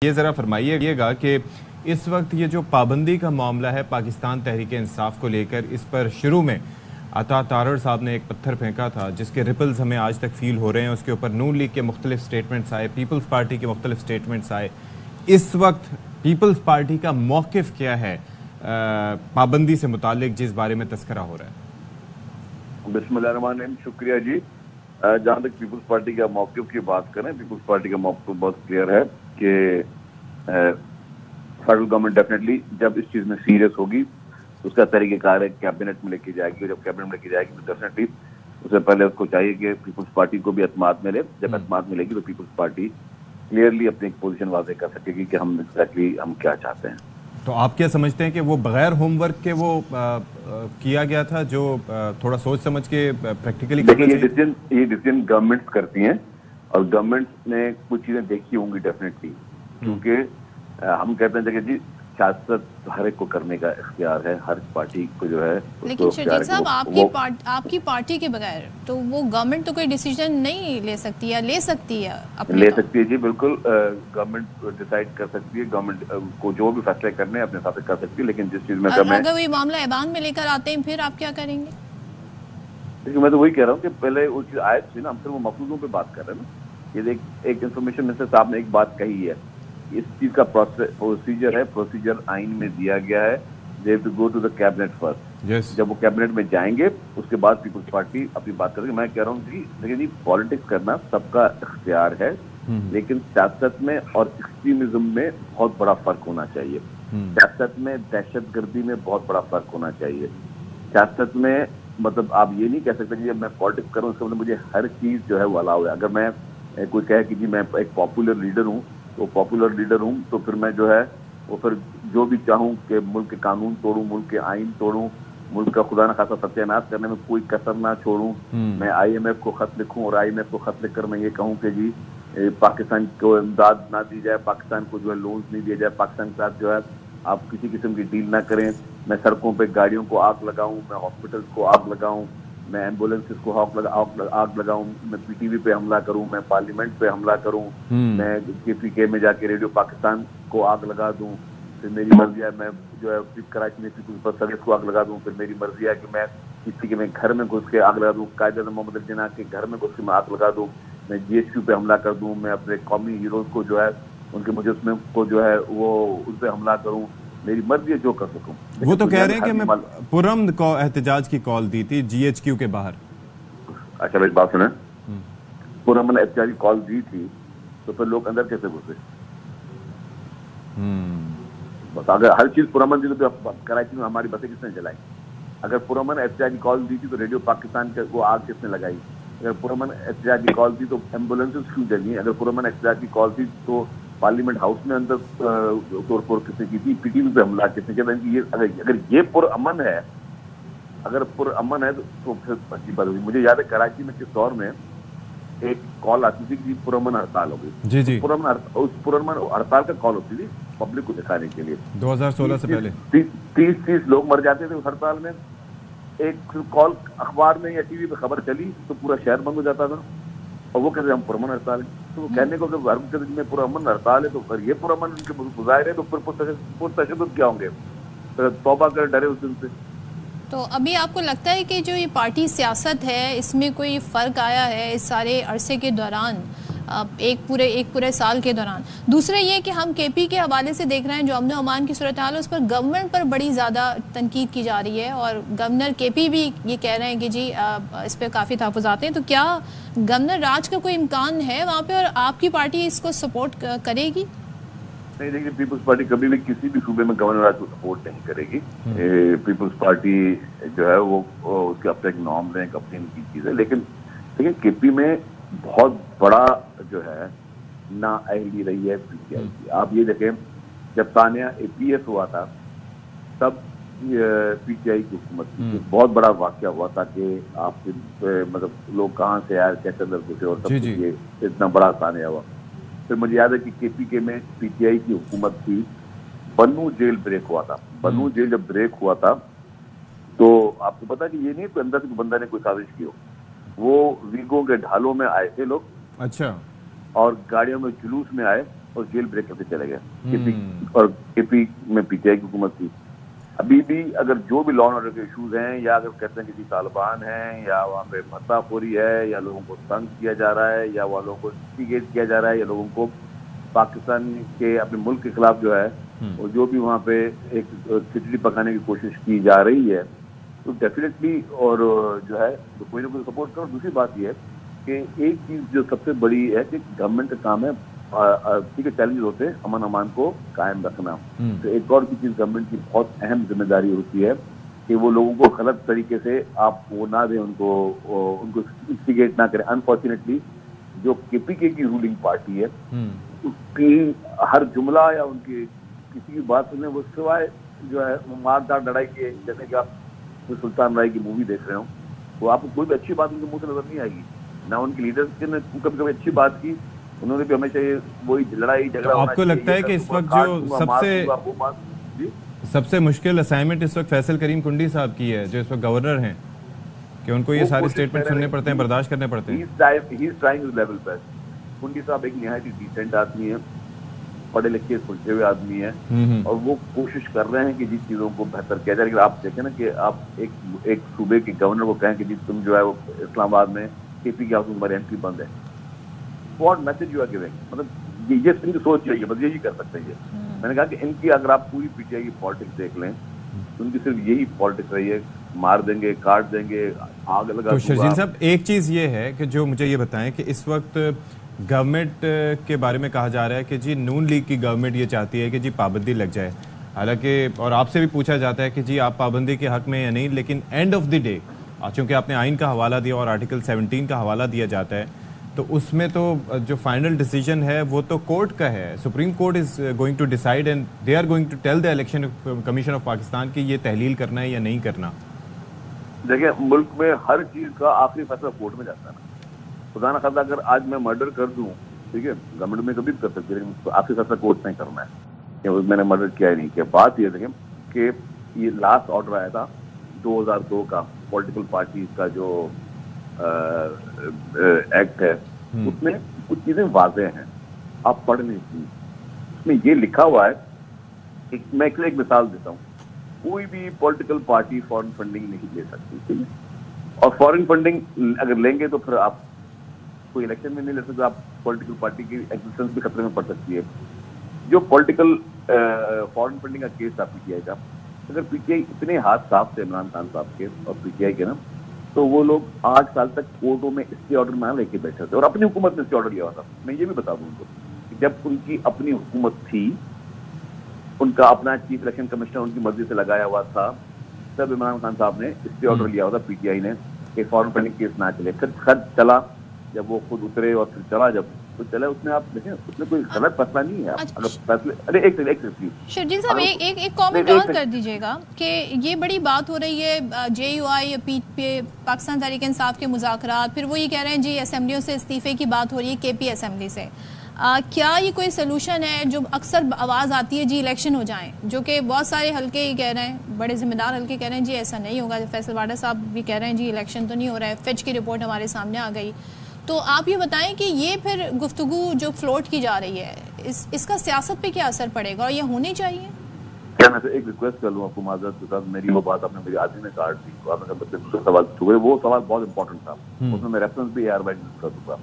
یہ ذرا فرمائیے گا کہ اس وقت یہ جو پابندی کا معاملہ ہے پاکستان تحریک انصاف کو لے کر، اس پر شروع میں عطا تارڑ صاحب نے ایک پتھر پھینکا تھا جس کے ریپلز ہمیں آج تک فیل ہو رہے ہیں. اس کے اوپر نون لیگ کے مختلف سٹیٹمنٹس آئے، پیپلز پارٹی کے مختلف سٹیٹمنٹس آئے. اس وقت پیپلز پارٹی کا موقف کیا ہے پابندی سے متعلق جس بارے میں تذکرہ ہو رہا ہے؟ بسم اللہ الرحمن الرحیم. شکریہ جی. جہاں تک پیپلز پارٹی کا موقف کی بات کریں، پیپلز پارٹی کا موقف بہت کلیئر ہے کہ فیڈرل گورنمنٹ ڈیفینیٹلی جب اس چیز میں سیریس ہوگی اس کا طریقہ کار ہے کیبنٹ میں لے کے جائے گی. جب کیبنٹ میں لے کے جائے گی تو ڈیفینیٹلی اس سے پہلے اس کو چاہیے کہ پیپلز پارٹی کو بھی اعتماد ملے. جب اعتماد ملے گی تو پیپلز پارٹی کلیئرلی اپنی ایک پوزیشن واضح کر سکے گی کہ ہم ایگزیکٹلی ہم کیا چاہتے ہیں. تو آپ کیا سمجھتے ہیں کہ وہ بغیر ہوم ورک کے وہ کیا گیا تھا جو تھوڑا سوچ سمجھ کے پریکٹیکلی کرنا چاہیے؟ یہ ڈیسیژن گورنمنٹس کرتی ہیں اور گورنمنٹ نے کچھ چیزیں دیکھی ہوں گی ڈیفینیٹلی، کیونکہ ہم کہتے ہیں کہ جی سیاست ہر ایک کو کرنے کا اختیار ہے، ہر پارٹی کو جو ہے. لیکن شرجیل صاحب آپ کی پارٹی کے بغیر تو وہ گورنمنٹ تو کوئی ڈیسیژن نہیں لے سکتی یا لے سکتی ہے؟ لے سکتی ہے جی، بالکل. گورنمنٹ ڈیسائیڈ کر سکتی ہے، گورنمنٹ کو جو بھی فیصلے کرنے اپنے حساب سے کر سکتی ہے. لیکن جس چیز میں اگر وہی معاملہ ایوان میں لے کر آتے ہیں پھر آپ کیا کریں گے؟ لیکن میں تو وہی کہہ رہا ہوں کہ پہلے وہ چیز آئے تھی نا، ہم صرف وہ مفروضوں پہ بات کر رہے ہیں نا. یہ ایک انفارمیشن منسٹر صاحب نے ایک بات کہی ہے، اس چیز کا پروسیجر ہے، پروسیجر آئین میں دیا گیا ہے. they have to go to the cabinet first. جب وہ کیبنٹ میں جائیں گے اس کے بعد پیپلز پارٹی اپنی بات کرے گی. میں کہہ رہا ہوں کہ لیکن یہ پالیٹکس کرنا سب کا اختیار ہے، لیکن سیاست میں اور ایکسٹریمزم میں بہت بڑا فرق ہونا چاہیے. سیاست میں دہشت گردی میں بہت بڑا فرق ہونا چاہیے. سیاست میں مطلب آپ یہ نہیں کہہ سکتے کہ جب میں پالیٹکس کروں اس کا مطلب مجھے ہر چیز جو ہے وہ الاؤ ہے. اگر میں کوئی کہے کہ جی میں ایک پاپولر لیڈر ہوں تو پاپولر لیڈر ہوں تو پھر میں جو ہے وہ پھر جو بھی چاہوں کہ ملک کے قانون توڑوں، ملک کے آئین توڑوں، ملک کا خدا نہ خاصا ستیہ ناش کرنے میں کوئی کسر نہ چھوڑوں. میں آئی ایم ایف کو خط لکھوں اور آئی ایم ایف کو خط لکھ کر میں یہ کہوں کہ جی پاکستان کو امداد نہ دی جائے، پاکستان کو جو ہے لونز نہیں دیے جائے، پاکستان کے ساتھ جو ہے آپ کسی قسم کی ڈیل نہ کریں. میں سڑکوں پہ گاڑیوں کو آگ لگاؤں، میں ہاسپٹلس کو آگ لگاؤں، میں ایمبولینسز کو آگ لگاؤں، میں پی ٹی وی پہ حملہ کروں، میں پارلیمنٹ پہ حملہ کروں، میں کے پی کے میں جا کے ریڈیو پاکستان کو آگ لگا دوں. پھر میری مرضی ہے میں جو ہے کراچی میں پیپلز بس سروس کو آگ لگا دوں. پھر میری مرضی ہے کہ میں کسی کے میں گھر میں گھس کے آگ لگا دوں، قائد اعظم محمد علی جناح کے گھر میں گھس کے میں آگ لگا دوں. میں جی ایچ کیو پہ حملہ کر دوں، میں اپنے قومی ہیروز کو جو ہے ان کے مجسمے کو جو ہے وہ ان پہ حملہ کروں. میری مرضی ہے جو کر سکوں. وہ تو کہہ رہے ہیں کہ میں پرامن کو احتجاج کی کال دی تھی جی ایچ کیو کے باہر. اچھا ایک بات سنیں، پرامن احتجاج کی کال دی تھی تو پھر لوگ اندر کیسے گھسے؟ بس اگر ہر چیز پرامن دی تو کراچی میں ہماری بسیں کس نے چلائی؟ اگر پرامن احتجاج کی کال دی تھی تو ریڈیو پاکستان کو آگ کس نے لگائی؟ اگر پرامن احتجاج کی کال دی تو ایمبولینسز کیوں جلی؟ اگر پرامن احتجاج کی کال تھی تو پارلیمنٹ ہاؤس میں اندر توڑ پھوڑ کس نے کی تھی؟ پی ٹی وی پہ حملہ کس نے کیا؟ اگر یہ پرامن ہے، اگر پرامن ہے تو پھر اچھی بات ہوگی. مجھے یاد ہے کراچی میں کس دور میں ایک کال آتی تھی کہ پرامن ہڑتال ہو گئی. جی پرامن ہڑتال کا کال ہوتی تھی پبلک کو دکھانے کے لیے. 2016 سے پہلے 30 لوگ مر جاتے تھے اس ہڑتال میں. ایک کال اخبار میں یا ٹی وی پہ خبر چلی تو پورا شہر بند ہو جاتا تھا اور وہ کہتے ہیں ہم پرامن ہڑتال ہیں. تو وہ کہنے کو کہ ہر میں پرامن ہڑتال ہے تو اگر یہ پرامن ان کے مظاہرے تو پھر پرتشدد کیا ہوں گے؟ توبہ کر ڈرے اس دن سے. تو ابھی آپ کو لگتا ہے کہ جو یہ پارٹی سیاست ہے اس میں کوئی فرق آیا ہے اس سارے عرصے کے دوران، ایک پورے سال کے دوران؟ دوسرے یہ کہ ہم کے پی کے حوالے سے دیکھ رہے ہیں جو امن و امان کی صورتحال ہے اس پر گورنمنٹ پر بڑی زیادہ تنقید کی جا رہی ہے اور گورنر کے پی بھی یہ کہہ رہے ہیں کہ جی اس پہ کافی تحفظات ہیں. تو کیا گورنر راج کا کوئی امکان ہے وہاں پہ اور آپ کی پارٹی اس کو سپورٹ کرے گی؟ نہیں دیکھیے، پیپلز پارٹی کبھی بھی کسی بھی صوبے میں گورنر راج کو سپورٹ نہیں کرے گی. پیپلز پارٹی جو ہے وہ اس کے اپنے ایک نارمز ہیں، اپنی ان کی چیز ہے. لیکن کے پی میں بہت بڑا جو ہے نااہلی رہی ہے پی ٹی آئی کی. آپ یہ دیکھیں جب تانیہ اے پی ایس ہوا تھا تب پی ٹی آئی کی حکومت کی بہت بڑا واقعہ ہوا تھا کہ آپ کے مطلب لوگ کہاں سے آئے، کیسے اندر گھسے اور سب کچھ یہ اتنا بڑا تانیہ ہوا. پھر مجھے یاد ہے کہ کے پی کے میں پی ٹی آئی کی حکومت تھی، بنو جیل بریک ہوا تھا. بنو جیل جب بریک ہوا تھا تو آپ کو پتا کہ یہ نہیں کہ اندر سے بندہ نے کوئی سازش کی ہو. وہ ویگوں کے ڈھالوں میں آئے تھے لوگ، اچھا، اور گاڑیوں میں جلوس میں آئے اور جیل بریک کرتے چلے گئے. اور کے پی میں پی ٹی آئی کی حکومت تھی. ابھی بھی اگر جو بھی لا اینڈ آرڈر کے ایشوز ہیں, یا اگر کہتے ہیں کہ طالبان ہیں, یا وہاں پہ بھتہ خوری ہے, یا لوگوں کو تنگ کیا جا رہا ہے, یا وہ لوگوں کو انسٹیگیٹ کیا جا رہا ہے, یا لوگوں کو پاکستان کے اپنے ملک کے خلاف جو ہے وہ جو بھی وہاں پہ ایک کھچڑی پکانے کی کوشش کی جا رہی ہے, تو ڈیفینیٹلی اور جو ہے تو کوئی نہ کوئی سپورٹ کرو. دوسری بات یہ ہے کہ ایک چیز جو سب سے بڑی ہے کہ گورنمنٹ کا کام ہے, ٹھیک ہے چیلنج ہوتے ہیں امن امان کو قائم رکھنا, تو ایک اور کی چیز گورنمنٹ کی بہت اہم ذمہ داری ہوتی ہے کہ وہ لوگوں کو غلط طریقے سے آپ وہ نہ دیں, ان کو انسٹیگیٹ نہ کریں. انفارچونیٹلی جو کے پی کے کی رولنگ پارٹی ہے اس کی ہر جملہ یا ان کی کسی کی بات سنیں وہ سوائے جو ہے مار دار لڑائی کے, جیسے کہ آپ سلطان رائے کی مووی دیکھ رہے ہوں, وہ آپ کو کوئی بھی اچھی بات ان کے منہ سے نظر نہیں آئے گی. نہ ان کے لیڈرز نے کبھی کبھی اچھی بات کی, انہوں نے بھی ہمیشہ وہی لڑائی جھگڑا. آپ کو لگتا ہے کہ اس وقت جو سب سے مشکل اسائنمنٹ اس وقت فیصل کریم کنڈی صاحب کی ہے, جو اس وقت گورنر ہیں, کہ ان کو یہ سارے اسٹیٹمنٹ سننے پڑتے ہیں, برداشت کرنے پڑتے ہیں؟ کنڈی صاحب ایک نہایت ہی ڈیسنٹ آدمی ہے, پڑھے لکھے سلجھے ہوئے آدمی ہے, اور وہ کوشش کر رہے ہیں کہ جن چیزوں کو بہتر کیا جائے. لیکن آپ دیکھیں نا کہ آپ ایک صوبے کے گورنر کو کہیں کہ جی تم جو ہے وہ اسلام آباد میں کے پی کے ہاؤس میں تمہاری انٹری بند ہے. What message you are giving, مطلب یہ ان کی سوچ چاہیے, بس یہی کر سکتے ہیں. میں نے کہا کہ ان کی اگر آپ پوری پی ٹی آئی کی پالیٹکس دیکھ لیں تو ان کی صرف یہی پالیٹکس رہی ہے, مار دیں گے, کاٹ دیں گے, آگ لگا. تو شرجیل صاحب ایک چیز یہ ہے کہ جو مجھے یہ بتائیں کہ اس وقت گورنمنٹ کے بارے میں کہا جا رہا ہے کہ جی نون لیگ کی گورنمنٹ یہ چاہتی ہے کہ جی پابندی لگ جائے, حالانکہ اور آپ سے بھی پوچھا جاتا ہے کہ جی آپ پابندی کے حق میں یا نہیں, لیکن اینڈ آف دی ڈے چونکہ آپ نے آئین کا حوالہ دیا اور آرٹیکل 17 کا حوالہ دیا جاتا ہے, تو اس میں تو جو فائنل ڈیسیجن ہے وہ تو کورٹ کا ہے. Supreme Court is going to decide and they are going to tell the Election Commission of Pakistan کہ یہ تحلیل کرنا ہے یا نہیں کرنا. دیکھیں ملک میں ہر چیز کا آخری فیصلہ کورٹ میں جاتا ہے نا. خدا نہ خواستہ اگر آج میں مرڈر کر دوں, ٹھیک ہے, گورنمنٹ میں کبھی بھی کر سکتی ہے, لیکن آخری فیصلہ کورٹ نہیں کرنا ہے کہ میں نے مرڈر کیا ہی نہیں کیا. بات یہ دیکھیں کہ یہ لاسٹ آرڈر آیا تھا 2002 کا پولیٹیکل پارٹیز کا جو ایکٹ ہے, اس میں کچھ چیزیں واضح ہیں, آپ پڑھ نہیں سکتی. اس میں یہ لکھا ہوا ہے, میں ایک مثال دیتا ہوں, کوئی بھی پولیٹیکل پارٹی فارن فنڈنگ نہیں لے سکتی, ٹھیک ہے, اور فارن فنڈنگ اگر لیں گے تو پھر آپ کوئی الیکشن میں نہیں لے سکتے, آپ پولیٹیکل پارٹی کی ایگزسٹنس بھی خطرے میں پڑ سکتی ہے. جو پولیٹیکل فارن فنڈنگ کا کیس تھا پی ٹی آئی کا, اگر پی ٹی آئی اتنے ہاتھ صاف تھے عمران خان صاحب کے اور پی ٹی آئی کے نا, تو وہ لوگ 8 سال تک کورٹوں میں اسٹے آرڈر نہ لے کے بیٹھے تھے, اور اپنی حکومت نے اسٹے آرڈر لیا ہوا تھا. میں یہ بھی بتا دوں ان کو کہ جب ان کی اپنی حکومت تھی, ان کا اپنا چیف الیکشن کمشنر ان کی مرضی سے لگایا ہوا تھا, تب عمران خان صاحب نے اسٹے آرڈر لیا ہوا تھا پی ٹی آئی نے کہ فارن فنڈنگ کیس نہ چلے. پھر خط چلا, جب وہ خود اترے اور پھر چلا, جب تو چلے اس میں آپ دیکھیں اس میں کوئی غلط فیصلہ نہیں ہے. اگر فیصلے ایک شرجیل صاحب ایک کامنٹ اور کر دیجیے گا کہ یہ بڑی بات ہو رہی ہے جے یو آئی پاکستان تحریک انصاف کے مذاکرات, پھر وہ یہ کہہ رہے ہیں جی اسمبلیوں سے استعفے کی بات ہو رہی ہے کے پی اسمبلی سے. کیا یہ کوئی سلوشن ہے؟ جو اکثر آواز آتی ہے جی الیکشن ہو جائیں, جو کہ بہت سارے حلقے ہی کہہ رہے ہیں, بڑے ذمہ دار حلقے کہہ رہے ہیں جی ایسا نہیں ہوگا. فیصل واڈا صاحب بھی کہہ رہے ہیں جی الیکشن تو نہیں ہو رہا ہے, فچ کی رپورٹ ہمارے سامنے آ گئی. تو آپ یہ بتائیں کہ یہ پھر گفتگو جو فلوٹ کی جا رہی ہے اس کا سیاست پہ کیا اثر پڑے گا, اور یہ ہونی چاہیے؟ کیا میں سے ایک ریکویسٹ کر لوں آپ کو معذرت کے ساتھ, میری وہ بات آپ نے میری آدمی نے کاٹ دی, آپ نے دوسرا سوال چھوڑے, وہ سوال بہت امپورٹنٹ تھا, اس میں ریفرنس بھی AR وائی کر دوں گا.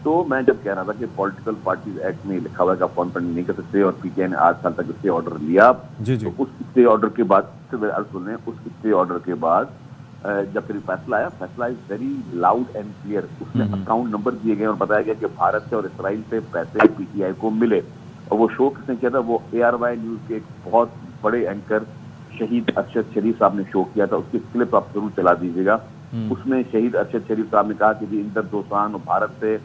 تو میں جب کہہ رہا تھا کہ پولیٹیکل پارٹیز ایکٹ میں لکھا ہوا ہے کہ آپ فارن فنڈنگ نہیں کر سکتے, اور پی ٹی آئی نے 8 سال تک اسٹے آرڈر لیا, تو اس اسٹے آرڈر کے بعد اس اسٹے آرڈر کے بعد جب پھر فیصلہ آیا, فیصلہ is very loud and clear. اس میں اکاؤنٹ نمبر دیے گئے اور بتایا گیا کہ بھارت سے اور اسرائیل سے پیسے پی ٹی آئی کو ملے. اور وہ شو کس نے کیا تھا؟ وہ ARY نیوز کے ایک بہت بڑے اینکر شہید ارشد شریف صاحح نے شو کیا تھا. اس کی کلپ آپ ضرور چلا دیجیے گا. اس میں شہید ارشد شریف صاحب نے کہا کہ جی اندر دوستان بھارت سے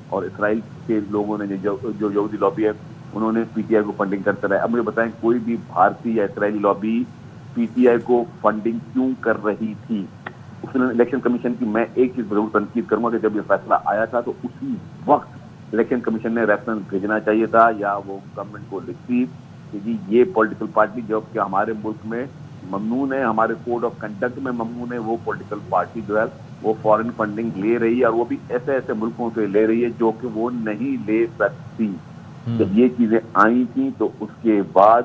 اور اسرائیل کے لوگوں نے جو یہودی لابی ہے انہوں نے پی ٹی آئی کو فنڈنگ کرتے رہے. اب مجھے بتائیں کوئی بھی بھارتی یا اسرائیلی لابی پی ٹی آئی کو فنڈنگ کیوں کر رہی تھی؟ اس میں الیکشن کمیشن کی میں ایک چیز ضرور تنقید کروں گا کہ جب یہ فیصلہ آیا تھا تو اسی وقت الیکشن کمیشن نے ریفرنس بھیجنا چاہیے تھا, یا وہ گورنمنٹ کو لکھتی کہ جی یہ پولیٹیکل پارٹی جو کہ ہمارے ملک میں ممنون ہے, ہمارے کوڈ آف کنڈکٹ میں ممنون ہے, وہ پولیٹیکل پارٹی جو ہے وہ فارن فنڈنگ لے رہی ہے, اور وہ بھی ایسے ایسے ملکوں سے لے رہی ہے جو کہ وہ نہیں لے سکتی. جب یہ چیزیں آئی تھیں تو اس کے بعد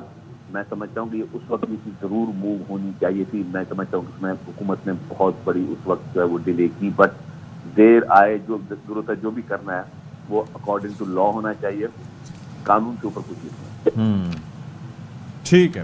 میں سمجھتا ہوں کہ اس وقت یہ چیز ضرور موو ہونی چاہیے تھی. میں سمجھتا ہوں کہ اس میں حکومت نے بہت بڑی اس وقت جو ہے وہ ڈیلے کی, بٹ دیر آئے, جو ضرورت ہے جو بھی کرنا ہے وہ اکارڈنگ ٹو لا ہونا چاہیے, قانون کے اوپر کچھ نہیں. ٹھیک ہے.